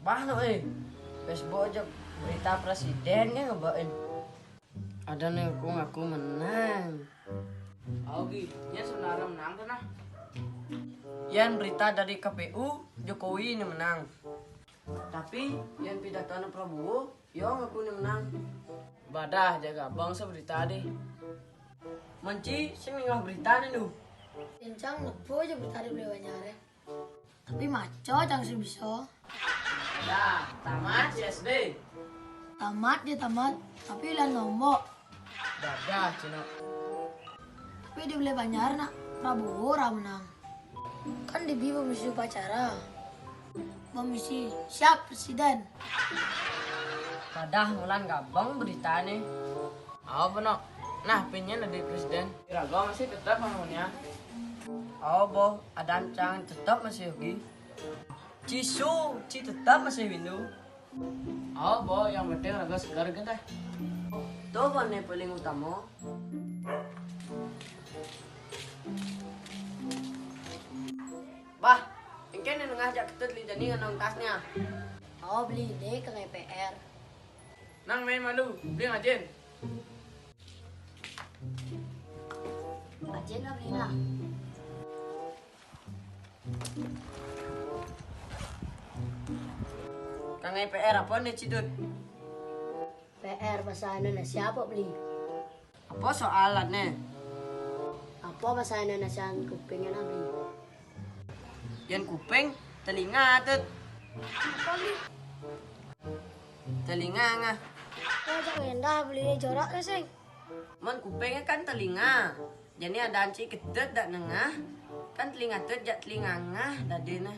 Bahno Facebook aja berita presidennya ngebain. Ada nih aku ngaku menang. Oke, ya sebenarnya menang kan? Yan berita dari KPU Jokowi ini menang. Tapi yang pidato Prabowo, yo ngaku ini menang. Badah jaga bangsa berita deh. Menci seminggu berita nih lu. Kencang nepo aja berita di Blewanyare. Tapi maco jangan sih bisa. Ya, tamat CSB. Tamat dia tamat, tapi lah nombok. Dadah Cino. Tapi di Blewanyare nak Prabowo ra menang. Kan di pemisi upacara. Pemisi siap presiden. Badah mulan gabang berita nih. Oh benar. Nah, pinnya dari presiden. Kira-kira masih tetap bangunnya. Oh boh, ada ancang tetap masih yogi. Cisu, tetap masih windu. Oh boh, yang penting agak segar gitu. Tuh nih paling utama. Bah, ingin yang ngajak ketut lidani nganong tasnya. Oh beli deh ke KPR. Nang main malu, beli ngajin. Aja lah beli lah. Kang EPR apa nih Cidut? PR bahasa Indonesia apa beli? Apa soalannya? Apa bahasa Indonesia kupingnya lah beli? Yang kuping, telinga tut. Apa beli? Telinga ngah. Oh jangan endah beli jorak lah sih. Man kupingnya kan telinga. Jadi ada anci ketut dak nengah. Kan telinga tut jak telinga ngah dadina.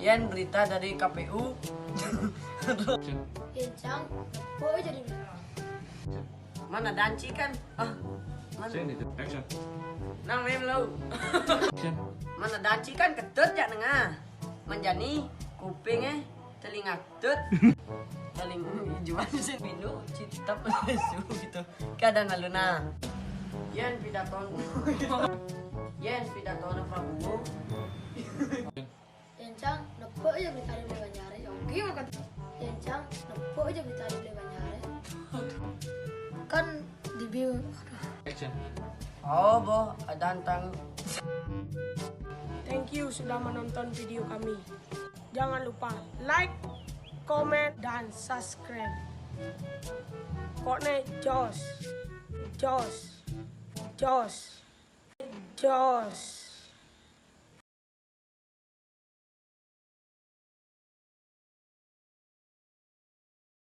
Yan berita dari KPU. Kencang, oh jadi Mana danci kan? Mana? Action. Nang mem lu. Mana danci kan ketut jak nengah. Menjani kupingnya telinga tut. Telinga jual sih minum citap su gitu. Kadang aluna. Yan pidato. Yan pidato Prabowo. kencang, nepo aja berita di Blewanyare. Oke makan. Kencang, nepo aja berita di Blewanyare. Kan di bio. Action. Oh boh, ada antang. Thank you sudah menonton video kami. Jangan lupa like, comment, dan subscribe. Pokoknya jos, jos, jos, jos.